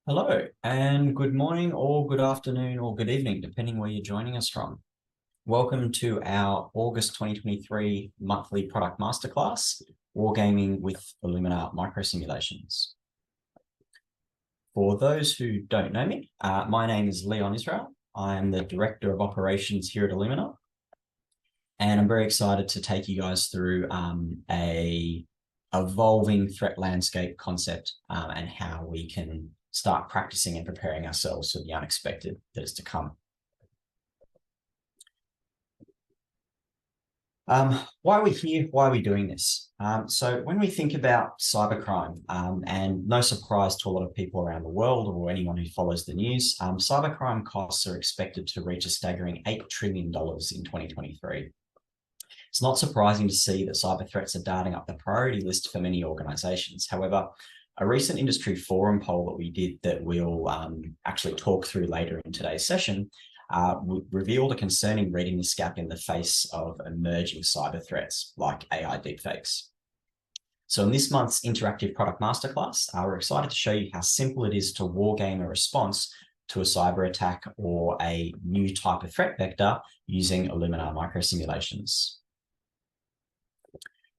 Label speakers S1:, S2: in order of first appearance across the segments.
S1: Hello, and good morning, or good afternoon, or good evening, depending where you're joining us from. Welcome to our August 2023 monthly Product Masterclass, Wargaming with iluminr Microsimulations. For those who don't know me, my name is Leon Israel. I am the Director of Operations here at iluminr, and I'm very excited to take you guys through a evolving threat landscape concept and how we can start practicing and preparing ourselves for the unexpected that is to come. Why are we here? Why are we doing this? So when we think about cybercrime, and no surprise to a lot of people around the world or anyone who follows the news, cybercrime costs are expected to reach a staggering $8 trillion in 2023. It's not surprising to see that cyber threats are darting up the priority list for many organizations. However, a recent industry forum poll that we did that we'll actually talk through later in today's session revealed a concerning readiness gap in the face of emerging cyber threats like AI deepfakes. So in this month's interactive Product Masterclass, we're excited to show you how simple it is to wargame a response to a cyber attack or a new type of threat vector using iluminr Microsimulations.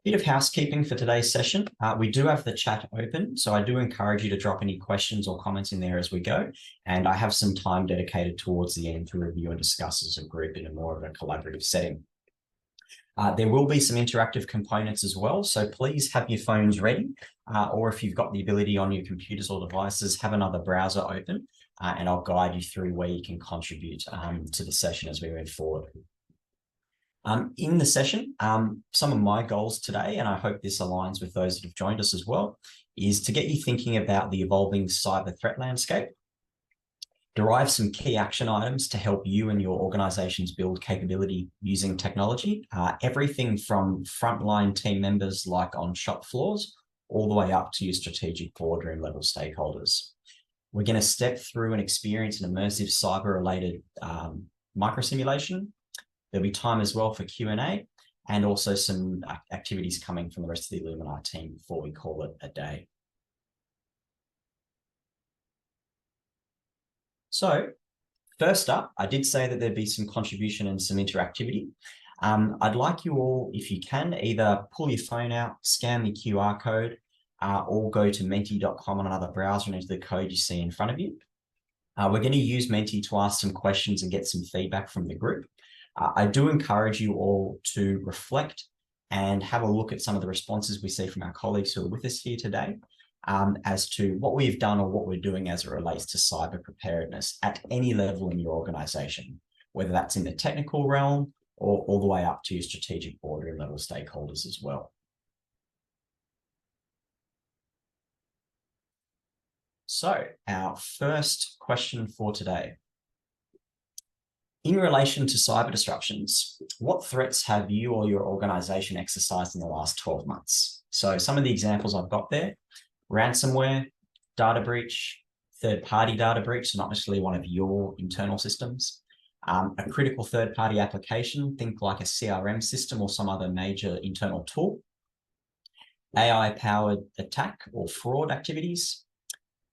S1: Bit of housekeeping for today's session. We do have the chat open, so I do encourage you to drop any questions or comments in there as we go. And I have some time dedicated towards the end to review and discuss as a group in a more of a collaborative setting. There will be some interactive components as well, so please have your phones ready, or if you've got the ability on your computers or devices, have another browser open, and I'll guide you through where you can contribute to the session as we move forward. In the session, some of my goals today, and I hope this aligns with those that have joined us as well, is to get you thinking about the evolving cyber threat landscape, derive some key action items to help you and your organizations build capability using technology, everything from frontline team members like on shop floors, all the way up to your strategic boardroom level stakeholders. We're going to step through and experience an immersive cyber-related microsimulation. There'll be time as well for Q&A and also some activities coming from the rest of the iluminr team before we call it a day. So first up, I did say that there'd be some contribution and some interactivity. I'd like you all, if you can, either pull your phone out, scan the QR code, or go to menti.com on another browser and enter the code you see in front of you. We're going to use Menti to ask some questions and get some feedback from the group. I do encourage you all to reflect and have a look at some of the responses we see from our colleagues who are with us here today as to what we've done or what we're doing as it relates to cyber preparedness at any level in your organization, whether that's in the technical realm or all the way up to your strategic boardroom level stakeholders as well. So our first question for today. In relation to cyber disruptions, what threats have you or your organization exercised in the last 12 months? So some of the examples I've got there: ransomware, data breach, third-party data breach, so not necessarily one of your internal systems, a critical third-party application, think like a CRM system or some other major internal tool, AI-powered attack or fraud activities,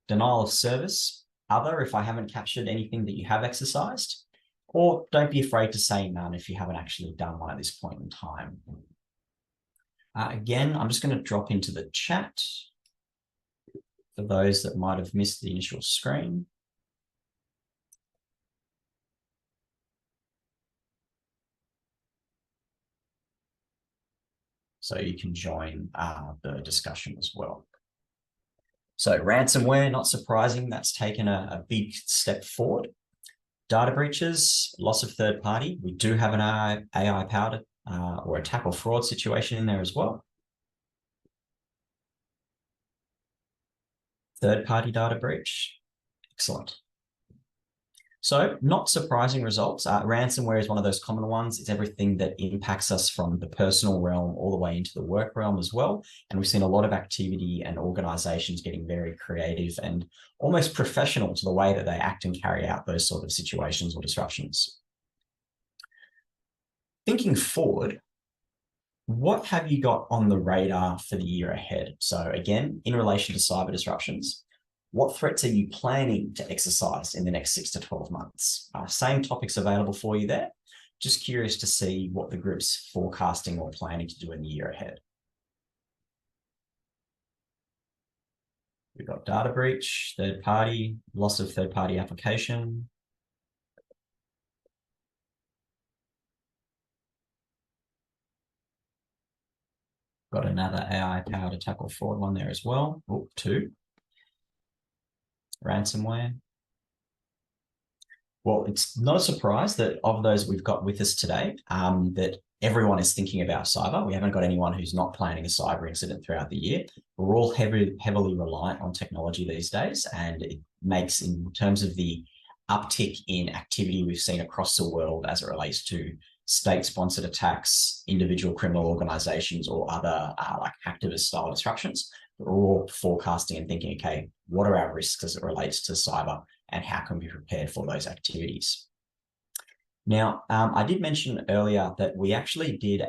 S1: denial of service, other if I haven't captured anything that you have exercised, or don't be afraid to say none if you haven't actually done one at this point in time. Again, I'm just going to drop into the chat for those that might have missed the initial screen. So you can join the discussion as well. So ransomware, not surprising, that's taken a big step forward. Data breaches, loss of third party. We do have an AI-powered or attack or fraud situation in there as well. Third-party data breach, excellent. So not surprising results. Ransomware is one of those common ones. It's everything that impacts us from the personal realm all the way into the work realm as well. And we've seen a lot of activity and organizations getting very creative and almost professional to the way that they act and carry out those sort of situations or disruptions. Thinking forward, what have you got on the radar for the year ahead? So again, in relation to cyber disruptions, What threats are you planning to exercise in the next 6 to 12 months? Same topics available for you there. Just curious to see what the group's forecasting or planning to do in the year ahead. We've got data breach, third party, loss of third party application. Got another AI-powered attack or fraud one there as well. Oh, 2. Ransomware. Well, it's not a surprise that of those we've got with us today, that everyone is thinking about cyber. We haven't got anyone who's not planning a cyber incident throughout the year. We're all heavily reliant on technology these days, and it makes, in terms of the uptick in activity we've seen across the world as it relates to state-sponsored attacks, individual criminal organizations, or other like activist-style disruptions. We're all forecasting and thinking, okay, what are our risks as it relates to cyber, and how can we be prepared for those activities? Now, I did mention earlier that we actually did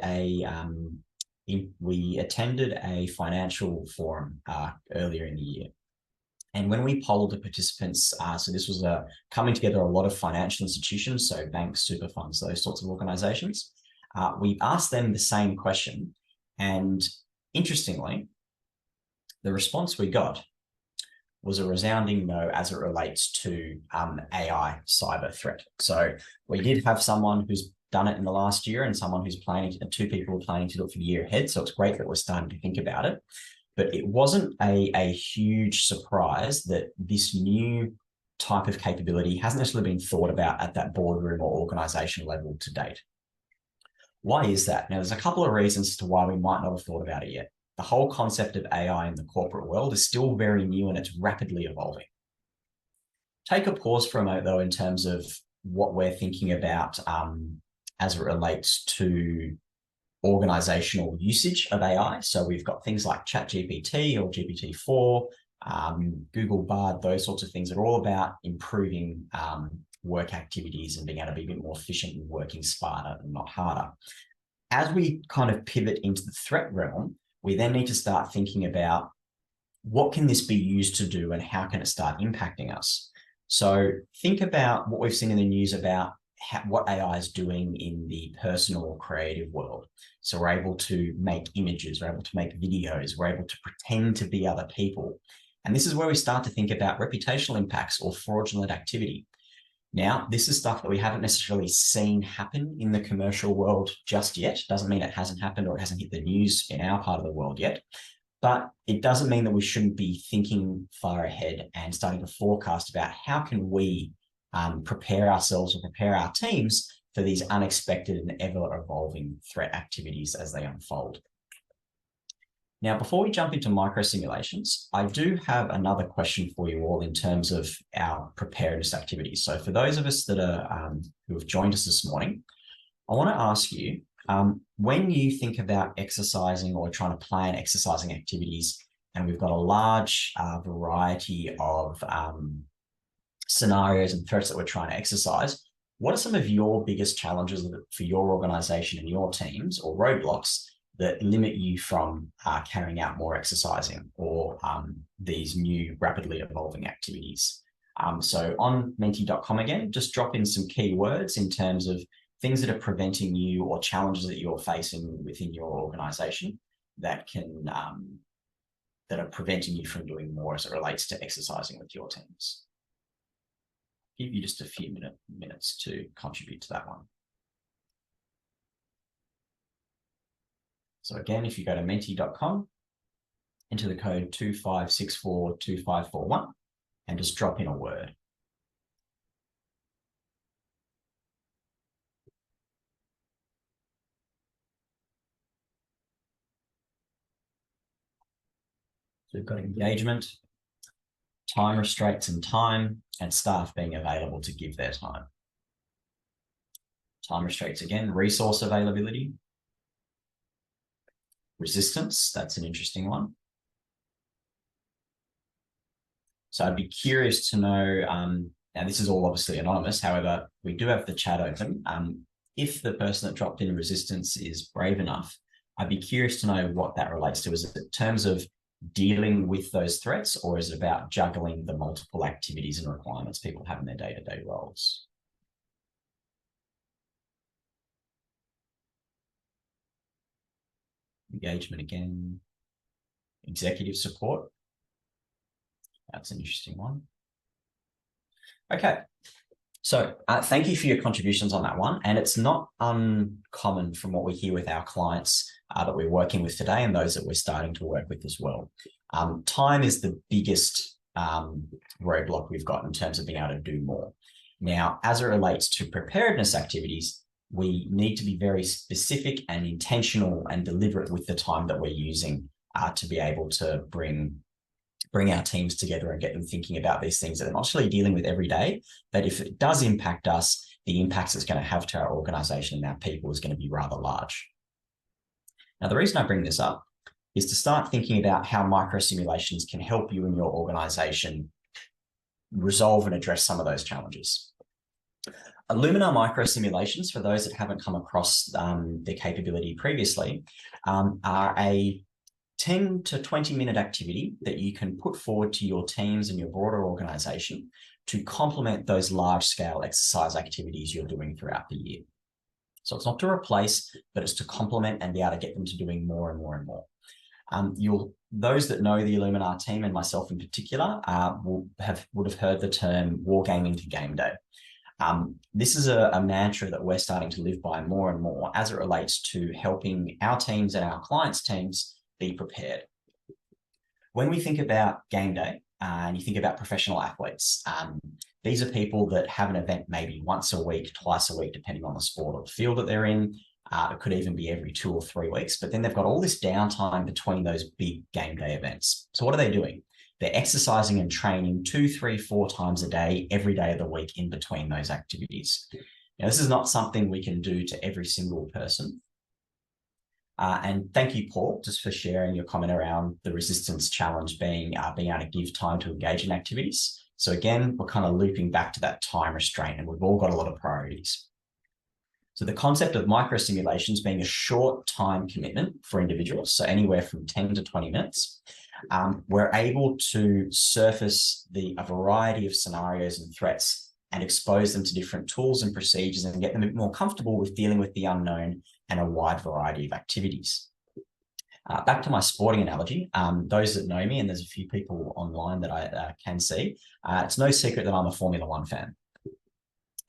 S1: we attended a financial forum earlier in the year. And when we polled the participants, so this was coming together a lot of financial institutions, so banks, super funds, those sorts of organizations. We asked them the same question. And interestingly, the response we got was a resounding no as it relates to AI cyber threat. So we did have someone who's done it in the last year and someone who's planning, 2 people are planning to do it for the year ahead. So it's great that we're starting to think about it. But it wasn't a huge surprise that this new type of capability hasn't necessarily been thought about at that boardroom or organization level to date. Why is that? Now, there's a couple of reasons as to why we might not have thought about it yet. The whole concept of AI in the corporate world is still very new and it's rapidly evolving. Take a pause for a moment, though, in terms of what we're thinking about as it relates to organizational usage of AI. So we've got things like ChatGPT or GPT-4, Google Bard, those sorts of things that are all about improving work activities and being able to be a bit more efficient and working smarter and not harder. As we kind of pivot into the threat realm, we then need to start thinking about what can this be used to do and how can it start impacting us? So think about what we've seen in the news about what AI is doing in the personal or creative world. So we're able to make images, we're able to make videos, we're able to pretend to be other people. And this is where we start to think about reputational impacts or fraudulent activity. Now, this is stuff that we haven't necessarily seen happen in the commercial world just yet. Doesn't mean it hasn't happened or it hasn't hit the news in our part of the world yet. But it doesn't mean that we shouldn't be thinking far ahead and starting to forecast about how can we prepare ourselves or prepare our teams for these unexpected and ever-evolving threat activities as they unfold. Now, before we jump into microsimulations, I do have another question for you all in terms of our preparedness activities. So for those of us that are who have joined us this morning, I want to ask you, when you think about exercising or trying to plan exercising activities, and we've got a large variety of scenarios and threats that we're trying to exercise, what are some of your biggest challenges for your organization and your teams or roadblocks that limit you from carrying out more exercising or these new rapidly evolving activities? So on menti.com again, just drop in some keywords in terms of things that are preventing you or challenges that you're facing within your organization that can that are preventing you from doing more as it relates to exercising with your teams. Give you just a few minutes to contribute to that one. So again, if you go to menti.com, enter the code 25642541 and just drop in a word. So we've got engagement, time restraints and time, and staff being available to give their time. Time restraints again, resource availability. Resistance, that's an interesting one. So I'd be curious to know, now this is all obviously anonymous, however, we do have the chat open. If the person that dropped in resistance is brave enough, I'd be curious to know what that relates to. Is it in terms of dealing with those threats, or is it about juggling the multiple activities and requirements people have in their day-to-day roles? Engagement again. Executive support. That's an interesting one. Okay. So thank you for your contributions on that one. And it's not uncommon from what we hear with our clients that we're working with today and those that we're starting to work with as well. Time is the biggest roadblock we've got in terms of being able to do more. Now, as it relates to preparedness activities, we need to be very specific and intentional and deliberate with the time that we're using to be able to bring our teams together and get them thinking about these things that they're not actually dealing with every day, but if it does impact us, the impacts it's going to have to our organization and our people is going to be rather large. Now, the reason I bring this up is to start thinking about how microsimulations can help you and your organization resolve and address some of those challenges. iluminr microsimulations, for those that haven't come across their capability previously, are a 10 to 20 minute activity that you can put forward to your teams and your broader organization to complement those large scale exercise activities you're doing throughout the year. So it's not to replace, but it's to complement and be able to get them to doing more and more and more. Those that know the iluminr team and myself in particular would have heard the term Wargaming to game day. This is a mantra that we're starting to live by more and more as it relates to helping our teams and our clients' teams be prepared. When we think about game day and you think about professional athletes, these are people that have an event maybe once a week, twice a week, depending on the sport or the field that they're in. It could even be every 2 or 3 weeks, but then they've got all this downtime between those big game day events. So what are they doing? They're exercising and training 2, 3, 4 times a day, every day of the week in between those activities. Now, this is not something we can do to every single person. And thank you, Paul, just for sharing your comment around the resistance challenge being able to give time to engage in activities. So again, we're kind of looping back to that time restraint, and we've all got a lot of priorities. So the concept of microsimulations being a short time commitment for individuals, so anywhere from 10 to 20 minutes, we're able to surface a variety of scenarios and threats and expose them to different tools and procedures and get them a bit more comfortable with dealing with the unknown and a wide variety of activities. Back to my sporting analogy, those that know me, and there's a few people online that I can see, it's no secret that I'm a Formula One fan.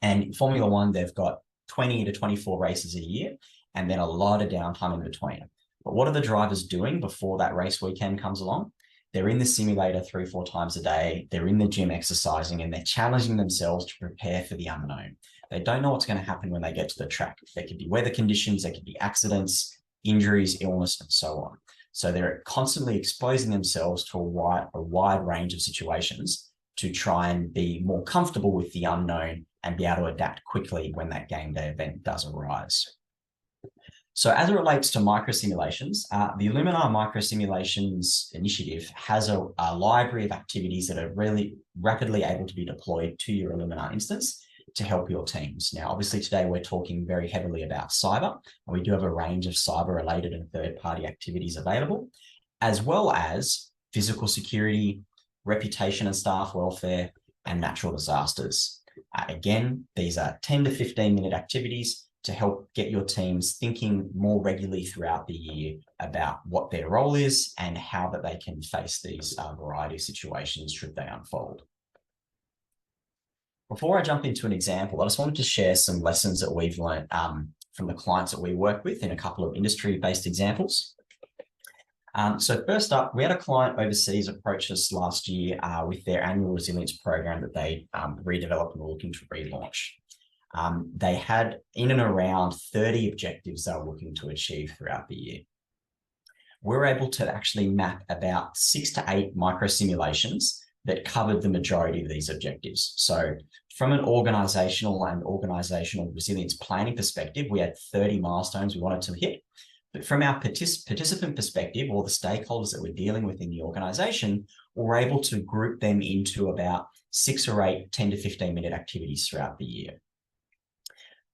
S1: And in Formula One, they've got 20 to 24 races a year, and then a lot of downtime in between. But what are the drivers doing before that race weekend comes along? They're in the simulator 3 or 4 times a day. They're in the gym exercising, and they're challenging themselves to prepare for the unknown. They don't know what's going to happen when they get to the track. There could be weather conditions, there could be accidents, injuries, illness, and so on. So they're constantly exposing themselves to a wide range of situations to try and be more comfortable with the unknown and be able to adapt quickly when that game day event does arise. So as it relates to microsimulations, the iluminr Microsimulations initiative has a library of activities that are really rapidly able to be deployed to your iluminr instance to help your teams. Now, obviously today we're talking very heavily about cyber, and we do have a range of cyber-related and third-party activities available, as well as physical security, reputation and staff welfare, and natural disasters. Again, these are 10 to 15-minute activities to help get your teams thinking more regularly throughout the year about what their role is and how that they can face these variety of situations should they unfold. Before I jump into an example, I just wanted to share some lessons that we've learned from the clients that we work with in a couple of industry-based examples. So first up, we had a client overseas approach us last year with their annual resilience program that they redeveloped and were looking to relaunch. They had in and around 30 objectives they were looking to achieve throughout the year. We're able to actually map about 6 to 8 microsimulations that covered the majority of these objectives. So from an organizational resilience planning perspective, we had 30 milestones we wanted to hit. But from our participant perspective, or the stakeholders that we're dealing with in the organization, we're able to group them into about 6 or 8 10 to 15 minute activities throughout the year.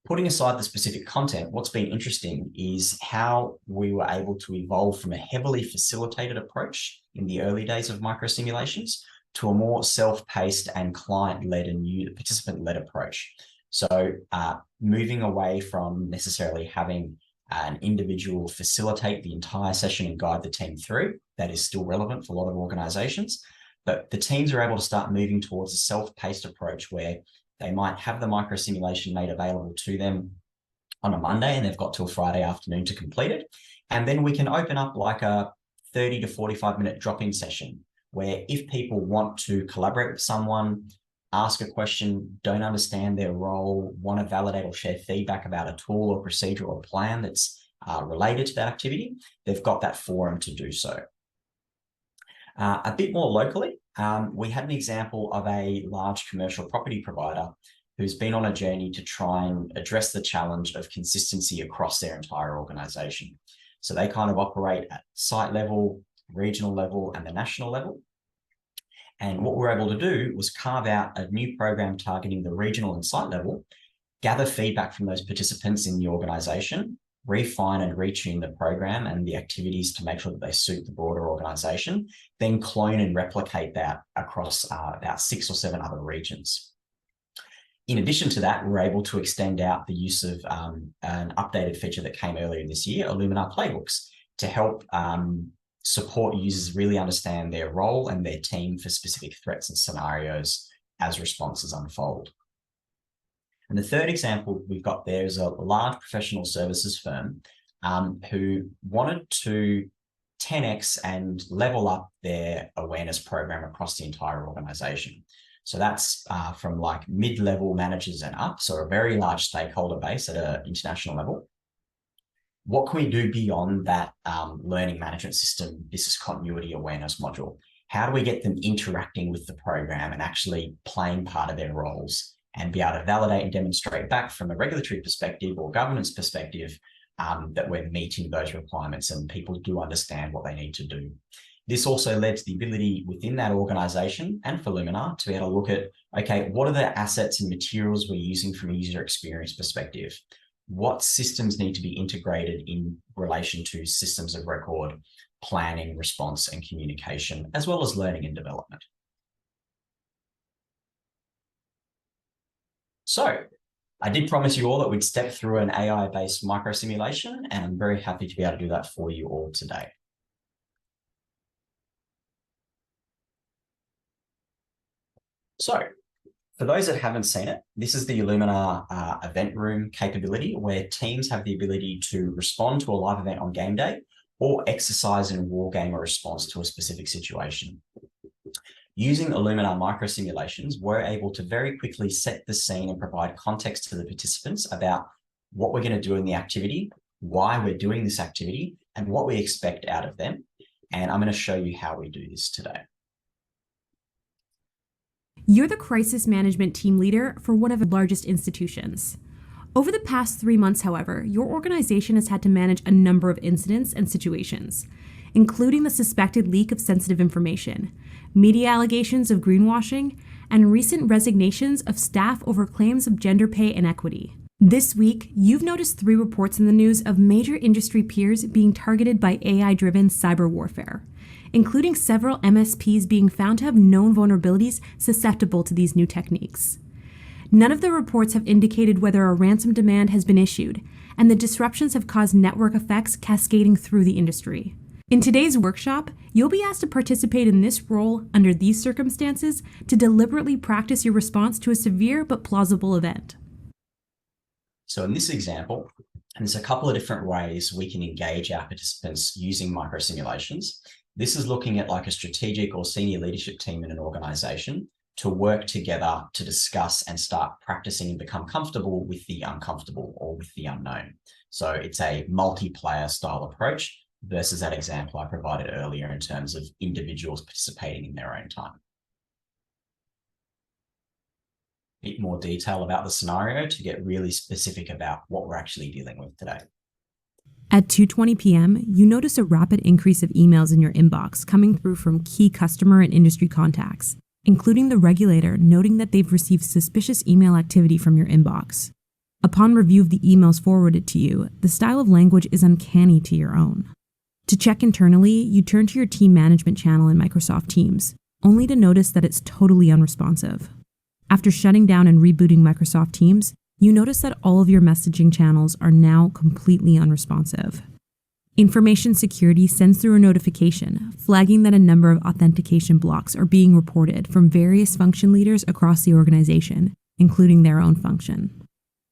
S1: Putting aside the specific content, what's been interesting is how we were able to evolve from a heavily facilitated approach in the early days of microsimulations to a more self-paced and client-led and participant-led approach. So moving away from necessarily having an individual facilitate the entire session and guide the team through, that is still relevant for a lot of organizations, but the teams are able to start moving towards a self-paced approach where they might have the microsimulation made available to them on a Monday and they've got till Friday afternoon to complete it. And then we can open up like a 30 to 45-minute drop-in session where if people want to collaborate with someone, ask a question, don't understand their role, want to validate or share feedback about a tool or procedure or plan that's related to that activity, they've got that forum to do so. A bit more locally, we had an example of a large commercial property provider who's been on a journey to try and address the challenge of consistency across their entire organization. So they kind of operate at site level, regional level, and the national level. And what we're able to do was carve out a new program targeting the regional and site level, gather feedback from those participants in the organization, refine and retune the program and the activities to make sure that they suit the broader organization, then clone and replicate that across about 6 or 7 other regions. In addition to that, we're able to extend out the use of an updated feature that came earlier this year, iluminr playbooks, to help support users really understand their role and their team for specific threats and scenarios as responses unfold. And the third example we've got there is a large professional services firm who wanted to 10x and level up their awareness program across the entire organization. So that's from like mid-level managers and up, so a very large stakeholder base at an international level. What can we do beyond that learning management system, business continuity awareness module? How do we get them interacting with the program and actually playing part of their roles and be able to validate and demonstrate back from a regulatory perspective or governance perspective that we're meeting those requirements and people do understand what they need to do. This also led to the ability within that organization and for iluminr to be able to look at, okay, what are the assets and materials we're using from a user experience perspective? What systems need to be integrated in relation to systems of record, planning, response, and communication, as well as learning and development? So I did promise you all that we'd step through an AI-based microsimulation, and I'm very happy to be able to do that for you all today. So for those that haven't seen it, this is the iluminr event room capability where teams have the ability to respond to a live event on game day or exercise and wargame a response to a specific situation. Using iluminr microsimulations, we're able to very quickly set the scene and provide context to the participants about what we're going to do in the activity, why we're doing this activity, and what we expect out of them. And I'm going to show you how we do this today.
S2: You're the crisis management team leader for one of the largest institutions. Over the past 3 months, however, your organization has had to manage a number of incidents and situations, including the suspected leak of sensitive information, media allegations of greenwashing, and recent resignations of staff over claims of gender pay inequity. This week, you've noticed 3 reports in the news of major industry peers being targeted by AI-driven cyber warfare, including several MSPs being found to have known vulnerabilities susceptible to these new techniques. None of the reports have indicated whether a ransom demand has been issued, and the disruptions have caused network effects cascading through the industry. In today's workshop, you'll be asked to participate in this role under these circumstances to deliberately practice your response to a severe but plausible event.
S1: So in this example, there's a couple of different ways we can engage our participants using microsimulations. This is looking at like a strategic or senior leadership team in an organization to work together to discuss and start practicing and become comfortable with the uncomfortable or with the unknown. So it's a multiplayer style approach versus that example I provided earlier in terms of individuals participating in their own time. A bit more detail about the scenario to get really specific about what we're actually dealing with today.
S2: At 2:20 p.m., you notice a rapid increase of emails in your inbox coming through from key customer and industry contacts, including the regulator noting that they've received suspicious email activity from your inbox. Upon review of the emails forwarded to you, the style of language is uncanny to your own. To check internally, you turn to your team management channel in Microsoft Teams, only to notice that it's totally unresponsive. After shutting down and rebooting Microsoft Teams, you notice that all of your messaging channels are now completely unresponsive. Information security sends through a notification, flagging that a number of authentication blocks are being reported from various function leaders across the organization, including their own function.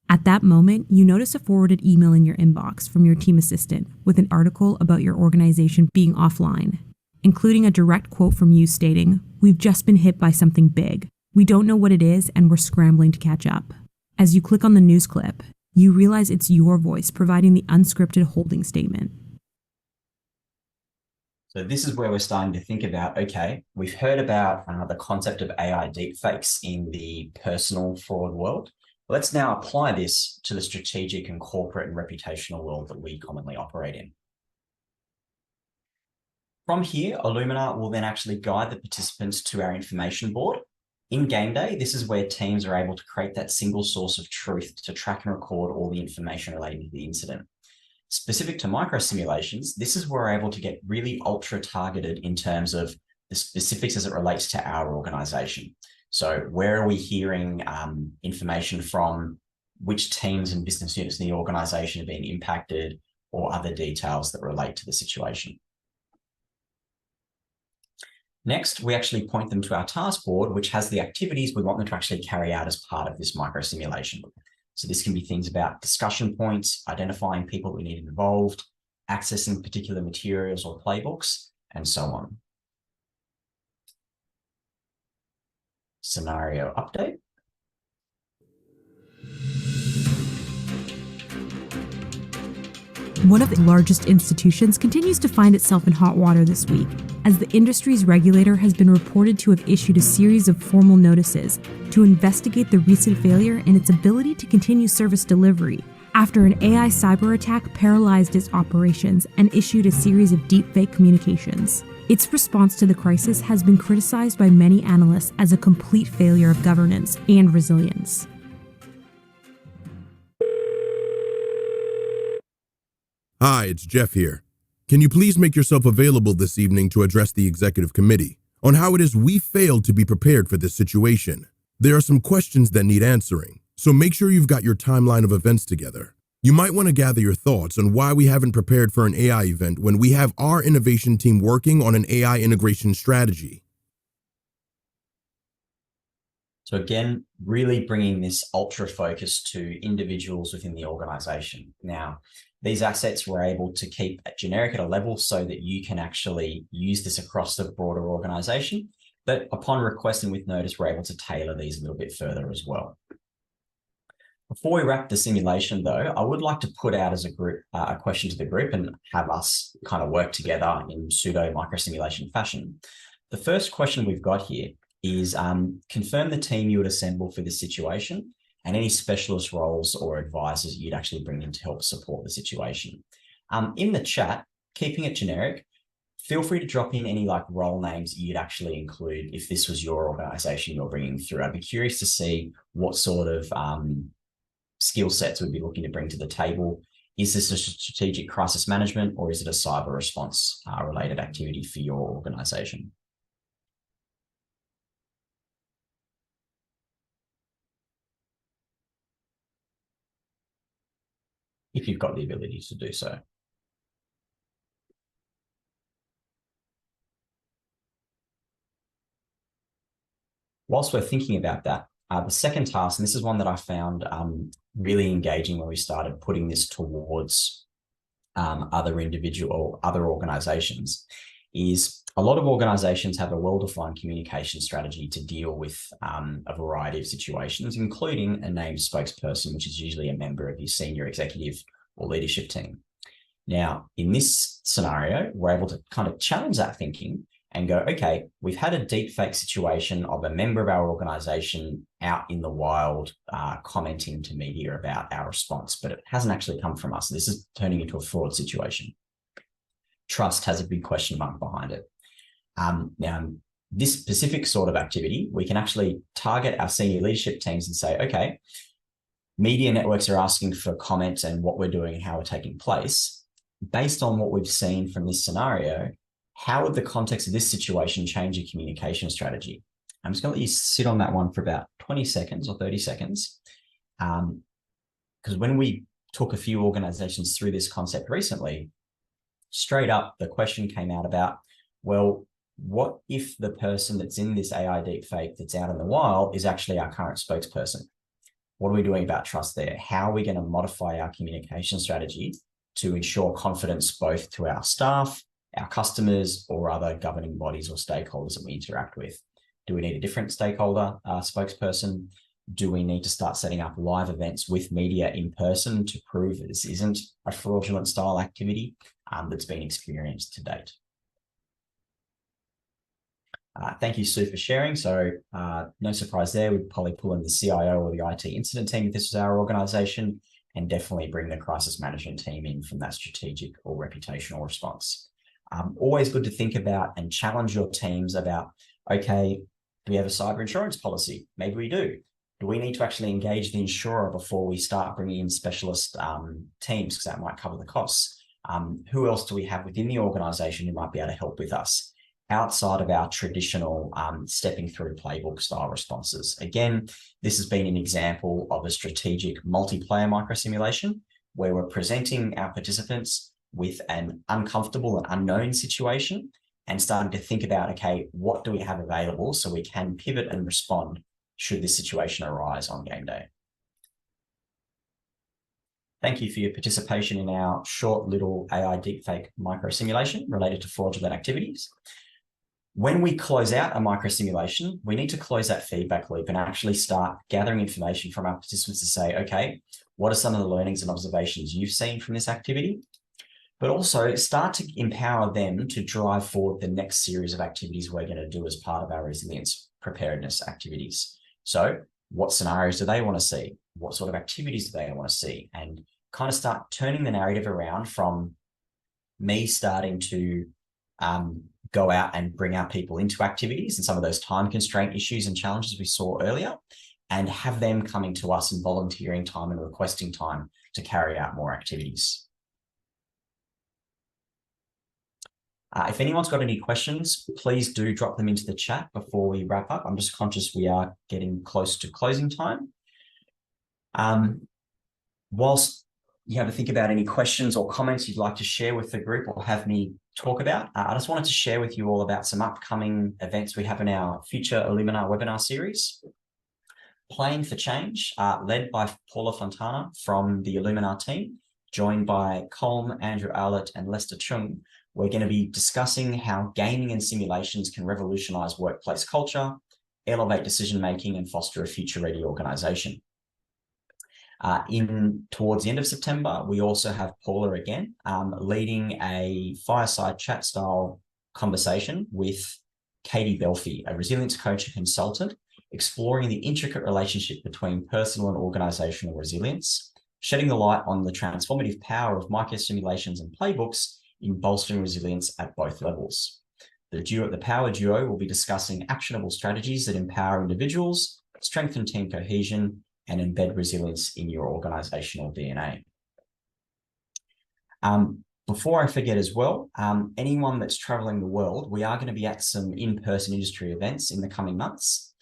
S2: At that moment, you notice a forwarded email in your inbox from your team assistant with an article about your organization being offline, including a direct quote from you stating, "We've just been hit by something big. We don't know what it is and we're scrambling to catch up." As you click on the news clip, you realize it's your voice providing the unscripted holding statement.
S1: So this is where we're starting to think about, okay, we've heard about the concept of AI deepfakes in the personal fraud world. Let's now apply this to the strategic and corporate and reputational world that we commonly operate in. From here, iluminr will then actually guide the participants to our information board. In game day, this is where teams are able to create that single source of truth to track and record all the information relating to the incident. Specific to Microsimulations, this is where we're able to get really ultra targeted in terms of the specifics as it relates to our organization. So where are we hearing information from, which teams and business units in the organization are being impacted, or other details that relate to the situation. Next, we actually point them to our task board, which has the activities we want them to actually carry out as part of this microsimulation. So this can be things about discussion points, identifying people we need involved, accessing particular materials or playbooks, and so on. Scenario update.
S2: One of the largest institutions continues to find itself in hot water this week, as the industry's regulator has been reported to have issued a series of formal notices to investigate the recent failure in its ability to continue service delivery after an AI cyber attack paralyzed its operations and issued a series of deepfake communications. Its response to the crisis has been criticized by many analysts as a complete failure of governance and resilience.
S3: Hi, it's Jeff here. Can you please make yourself available this evening to address the executive committee on how it is we failed to be prepared for this situation? There are some questions that need answering, so make sure you've got your timeline of events together. You might want to gather your thoughts on why we haven't prepared for an AI event when we have our innovation team working on an AI integration strategy.
S1: So again, really bringing this ultra focus to individuals within the organization. Now, these assets we're able to keep generic at a level so that you can actually use this across the broader organization. But upon request and with notice, we're able to tailor these a little bit further as well. Before we wrap the simulation though, I would like to put out as a group a question to the group and have us kind of work together in pseudo microsimulation fashion. The first question we've got here is confirm the team you would assemble for this situation and any specialist roles or advisors you'd actually bring in to help support the situation. In the chat, keeping it generic, feel free to drop in any like role names you'd actually include if this was your organization you're bringing through. I'd be curious to see what sort of skill sets we'd be looking to bring to the table. Is this a strategic crisis management or is it a cyber response related activity for your organization? If you've got the ability to do so. Whilst we're thinking about that, the second task, and this is one that I found really engaging when we started putting this towards other organizations, is a lot of organizations have a well-defined communication strategy to deal with a variety of situations, including a named spokesperson, which is usually a member of your senior executive or leadership team. Now, in this scenario, we're able to kind of challenge that thinking and go, okay, we've had a deepfake situation of a member of our organization out in the wild commenting to media about our response, but it hasn't actually come from us. This is turning into a fraud situation. Trust has a big question mark behind it. Now, this specific sort of activity, we can actually target our senior leadership teams and say, okay, media networks are asking for comments and what we're doing and how we're taking place. Based on what we've seen from this scenario, how would the context of this situation change your communication strategy? I'm just going to let you sit on that one for about 20 seconds or 30 seconds. Because when we took a few organizations through this concept recently, straight up, the question came out about, well, what if the person that's in this AI deepfake that's out in the wild is actually our current spokesperson? What are we doing about trust there? How are we going to modify our communication strategy to ensure confidence both to our staff, our customers, or other governing bodies or stakeholders that we interact with? Do we need a different stakeholder spokesperson? Do we need to start setting up live events with media in person to prove that this isn't a fraudulent style activity that's been experienced to date? Thank you, Sue, for sharing. So no surprise there. We'd probably pull in the CIO or the IT incident team if this was our organization, and definitely bring the crisis management team in from that strategic or reputational response. Always good to think about and challenge your teams about, okay, do we have a cyber insurance policy? Maybe we do. Do we need to actually engage the insurer before we start bringing in specialist teams, because that might cover the costs? Who else do we have within the organization who might be able to help with us outside of our traditional stepping through playbook style responses? Again, this has been an example of a strategic multiplayer microsimulation where we're presenting our participants with an uncomfortable and unknown situation and starting to think about, okay, what do we have available so we can pivot and respond should this situation arise on game day. Thank you for your participation in our short little AI deepfake microsimulation related to fraudulent activities. When we close out a microsimulation, we need to close that feedback loop and actually start gathering information from our participants to say, okay, what are some of the learnings and observations you've seen from this activity? But also start to empower them to drive forward the next series of activities we're going to do as part of our resilience preparedness activities. So what scenarios do they want to see? What sort of activities do they want to see? And kind of start turning the narrative around from me starting to go out and bring our people into activities and some of those time constraint issues and challenges we saw earlier, and have them coming to us and volunteering time and requesting time to carry out more activities. If anyone's got any questions, please do drop them into the chat before we wrap up. I'm just conscious we are getting close to closing time. Whilst you have to think about any questions or comments you'd like to share with the group or have me talk about, I just wanted to share with you all about some upcoming events we have in our future iluminr webinar series. Playing for Change, led by Paula Fontana from the iluminr team, joined by Colm, Andrew Owlett, and Lester Chung. We're going to be discussing how gaming and simulations can revolutionize workplace culture, elevate decision-making, and foster a future-ready organization. Towards the end of September, we also have Paula again, leading a fireside chat style conversation with Katie Belfi, a resilience coach and consultant, exploring the intricate relationship between personal and organizational resilience, shedding the light on the transformative power of microsimulations and playbooks in bolstering resilience at both levels. The Power Duo will be discussing actionable strategies that empower individuals, strengthen team cohesion, and embed resilience in your organizational DNA. Before I forget as well, anyone that's traveling the world, we are going to be at some in-person industry events in the coming months.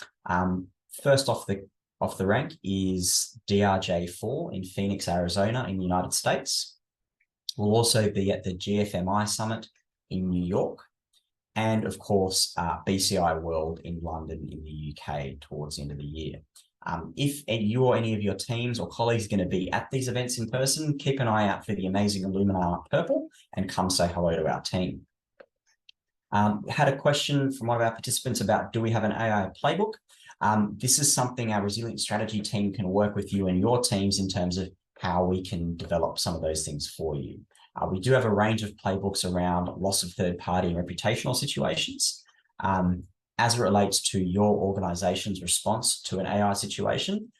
S1: First off the rank is DRJ4 in Phoenix, Arizona in the United States. We'll also be at the GFMI Summit in New York, and of course, BCI World in London in the UK towards the end of the year. If you or any of your teams or colleagues are going to be at these events in person, keep an eye out for the amazing iluminr purple and come say hello to our team. Had a question from one of our participants about, do we have an AI playbook? This is something our resilience strategy team can work with you and your teams in terms of how we can develop some of those things for you. We do have a range of playbooks around loss of third party and reputational situations. As it relates to your organization's response to an AI situation,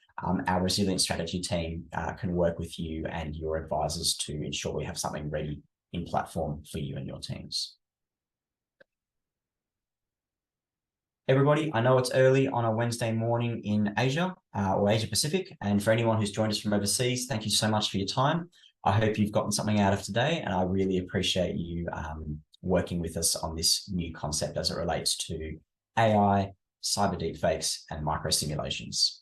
S1: our resilience strategy team can work with you and your advisors to ensure we have something ready in platform for you and your teams. Everybody, I know it's early on a Wednesday morning in Asia or Asia Pacific. And for anyone who's joined us from overseas, thank you so much for your time. I hope you've gotten something out of today, and I really appreciate you working with us on this new concept as it relates to AI, cyber deepfakes, and microsimulations.